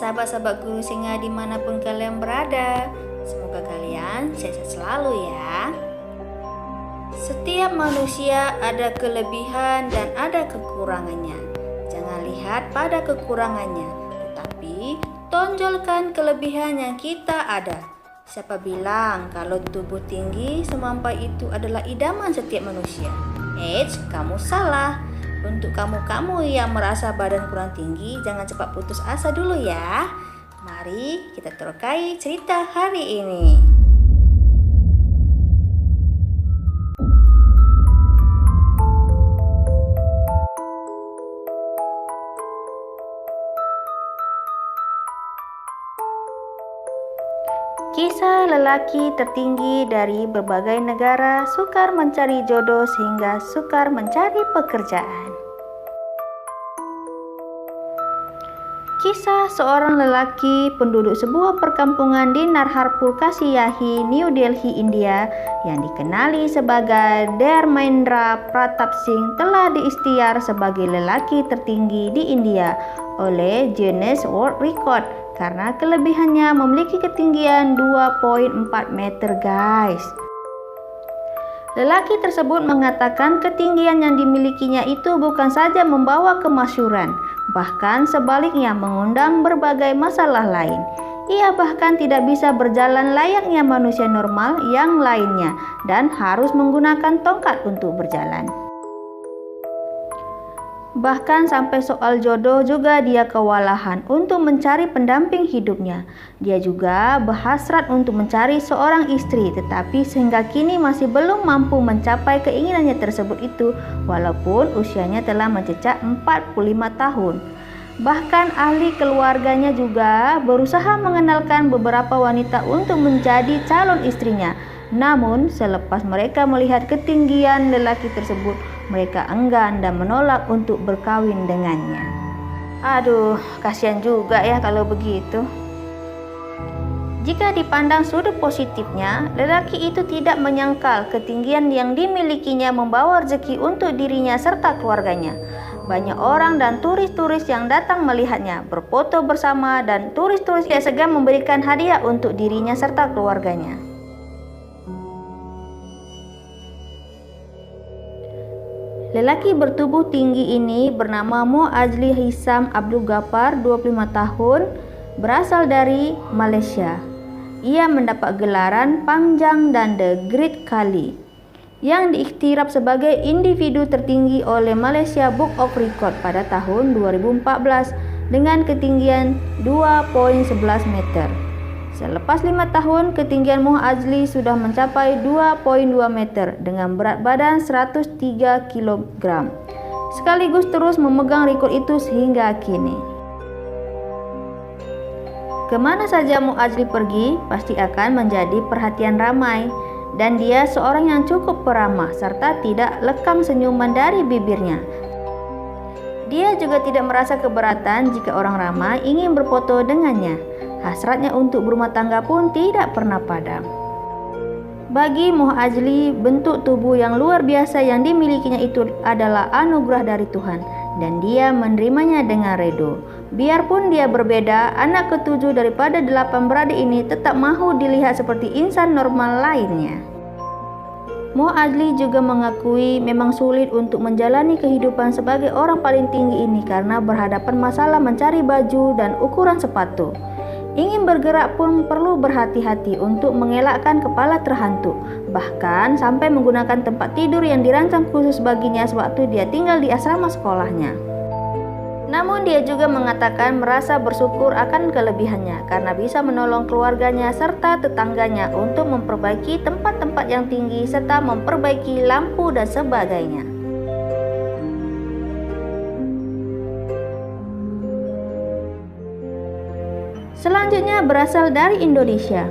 sahabat-sahabat Guru Singa dimanapun kalian berada. Semoga kalian sehat selalu ya. Setiap manusia ada kelebihan dan ada kekurangannya. Jangan lihat pada kekurangannya, tetapi tonjolkan kelebihan yang kita ada. Siapa bilang kalau tubuh tinggi semampai itu adalah idaman setiap manusia? Kamu salah. Untuk kamu-kamu yang merasa badan kurang tinggi, jangan cepat putus asa dulu ya. Mari kita terokai cerita hari ini. Kisah lelaki tertinggi dari berbagai negara sukar mencari jodoh sehingga sukar mencari pekerjaan. Kisah seorang lelaki penduduk sebuah perkampungan di Narharpur Kasiyahi, New Delhi, India yang dikenali sebagai Dharmendra Pratap Singh telah diikhtiar sebagai lelaki tertinggi di India oleh Guinness World Record karena kelebihannya memiliki ketinggian 2,4 meter guys. Lelaki tersebut mengatakan ketinggian yang dimilikinya itu bukan saja membawa kemasyhuran, bahkan sebaliknya mengundang berbagai masalah lain. Ia bahkan tidak bisa berjalan layaknya manusia normal yang lainnya dan harus menggunakan tongkat untuk berjalan. Bahkan sampai soal jodoh juga dia kewalahan untuk mencari pendamping hidupnya. Dia juga berhasrat untuk mencari seorang istri, tetapi sehingga kini masih belum mampu mencapai keinginannya tersebut itu, walaupun usianya telah mencecak 45 tahun. Bahkan ahli keluarganya juga berusaha mengenalkan beberapa wanita untuk menjadi calon istrinya. Namun selepas mereka melihat ketinggian lelaki tersebut, mereka enggan dan menolak untuk berkawin dengannya. Aduh, kasihan juga ya kalau begitu. Jika dipandang sudut positifnya, lelaki itu tidak menyangkal ketinggian yang dimilikinya membawa rezeki untuk dirinya serta keluarganya. Banyak orang dan turis-turis yang datang melihatnya, berfoto bersama, dan turis-turis tidak segan memberikan hadiah untuk dirinya serta keluarganya. Lelaki bertubuh tinggi ini bernama Mu'ajli Hisam Abdul Ghaffar, 25 tahun, berasal dari Malaysia. Ia mendapat gelaran Panjang dan The Great Kali yang diiktiraf sebagai individu tertinggi oleh Malaysia Book of Record pada tahun 2014 dengan ketinggian 2,11 meter. Selepas 5 tahun, ketinggian Mu'ajli sudah mencapai 2,2 meter dengan berat badan 103 kg. Sekaligus terus memegang rekor itu sehingga kini. Kemana saja Mu'ajli pergi, pasti akan menjadi perhatian ramai. Dan dia seorang yang cukup peramah serta tidak lekang senyuman dari bibirnya. Dia juga tidak merasa keberatan jika orang ramai ingin berfoto dengannya. Hasratnya untuk berumah tangga pun tidak pernah padam. Bagi Mu'ajli, bentuk tubuh yang luar biasa yang dimilikinya itu adalah anugerah dari Tuhan, dan dia menerimanya dengan redha. Biarpun dia berbeda, anak ketujuh daripada 8 beradik ini tetap mahu dilihat seperti insan normal lainnya. Mu'ajli juga mengakui memang sulit untuk menjalani kehidupan sebagai orang paling tinggi ini karena berhadapan masalah mencari baju dan ukuran sepatu. Ingin bergerak pun perlu berhati-hati untuk mengelakkan kepala terhantuk, bahkan sampai menggunakan tempat tidur yang dirancang khusus baginya sewaktu dia tinggal di asrama sekolahnya. Namun dia juga mengatakan merasa bersyukur akan kelebihannya karena bisa menolong keluarganya serta tetangganya untuk memperbaiki tempat-tempat yang tinggi serta memperbaiki lampu dan sebagainya. Selanjutnya berasal dari Indonesia,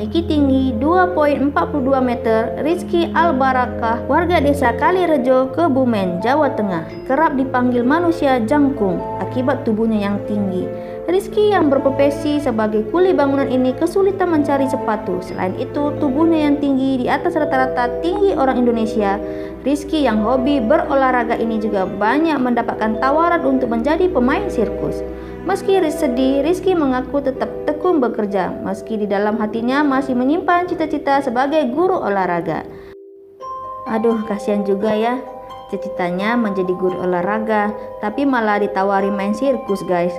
memiliki tinggi 2,42 meter. Rizky Albarakah, warga desa Kalirejo, Kebumen, Jawa Tengah, kerap dipanggil manusia jangkung akibat tubuhnya yang tinggi. Rizky yang berprofesi sebagai kuli bangunan ini kesulitan mencari sepatu. Selain itu, tubuhnya yang tinggi di atas rata-rata tinggi orang Indonesia, Rizky yang hobi berolahraga ini juga banyak mendapatkan tawaran untuk menjadi pemain sirkus. Meski sedih, Rizky mengaku tetap tekun bekerja, meski di dalam hatinya masih menyimpan cita-cita sebagai guru olahraga. Aduh, kasihan juga ya, cita-citanya menjadi guru olahraga, tapi malah ditawari main sirkus, guys.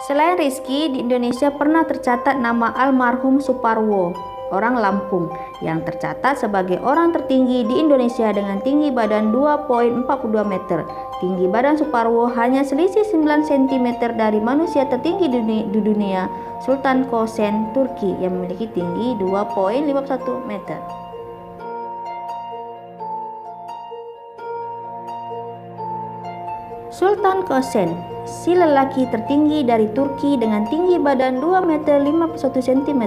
Selain Rizky, di Indonesia pernah tercatat nama almarhum Suparwo, orang Lampung, yang tercatat sebagai orang tertinggi di Indonesia dengan tinggi badan 2,42 meter. Tinggi badan Suparwo hanya selisih 9 cm dari manusia tertinggi di dunia, Sultan Kösen, Turki, yang memiliki tinggi 2,51 meter. Sultan Kösen, si lelaki tertinggi dari Turki dengan tinggi badan 2,51 cm.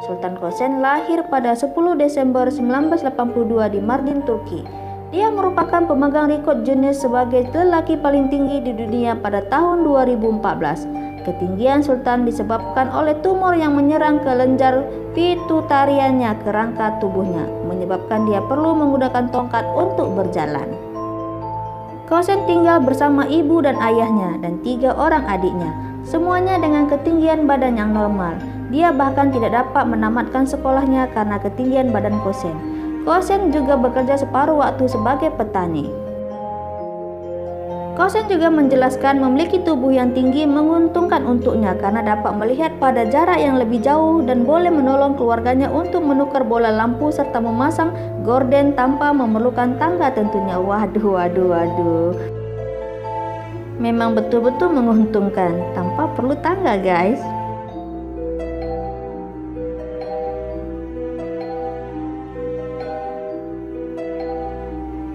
Sultan Kösen lahir pada 10 Desember 1982 di Mardin, Turki. Dia merupakan pemegang rekor Guinness sebagai lelaki paling tinggi di dunia pada tahun 2014. Ketinggian Sultan disebabkan oleh tumor yang menyerang kelenjar pitutariannya ke rangka tubuhnya, menyebabkan dia perlu menggunakan tongkat untuk berjalan. Kösen tinggal bersama ibu dan ayahnya dan 3 orang adiknya, semuanya dengan ketinggian badan yang normal. Dia bahkan tidak dapat menamatkan sekolahnya karena ketinggian badan Kösen. Kösen juga bekerja separuh waktu sebagai petani. Kösen juga menjelaskan memiliki tubuh yang tinggi menguntungkan untuknya karena dapat melihat pada jarak yang lebih jauh dan boleh menolong keluarganya untuk menukar bola lampu serta memasang gorden tanpa memerlukan tangga tentunya. Waduh. Memang betul-betul menguntungkan tanpa perlu tangga, guys.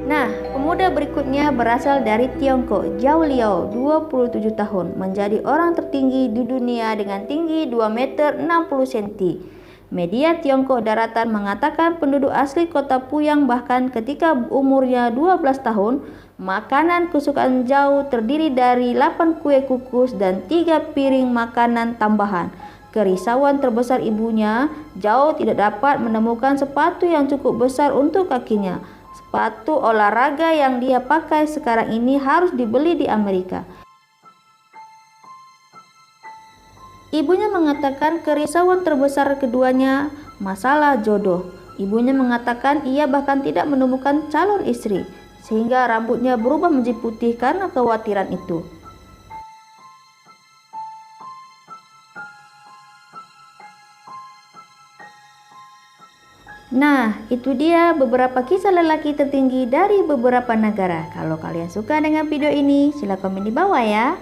Nah, pemuda berikutnya berasal dari Tiongkok. Zhao Liao, 27 tahun, menjadi orang tertinggi di dunia dengan tinggi 2 meter 60 cm. Media Tiongkok Daratan mengatakan penduduk asli kota Puyang bahkan ketika umurnya 12 tahun, makanan kesukaan Zhao terdiri dari 8 kue kukus dan 3 piring makanan tambahan. Kerisauan terbesar ibunya, Zhao tidak dapat menemukan sepatu yang cukup besar untuk kakinya. Sepatu olahraga yang dia pakai sekarang ini harus dibeli di Amerika. Ibunya mengatakan kerisauan terbesar keduanya masalah jodoh. Ibunya mengatakan ia bahkan tidak menemukan calon istri, sehingga rambutnya berubah menjadi putih karena kekhawatiran itu. Nah, itu dia beberapa kisah lelaki tertinggi dari beberapa negara. Kalau kalian suka dengan video ini, silahkan komen di bawah ya.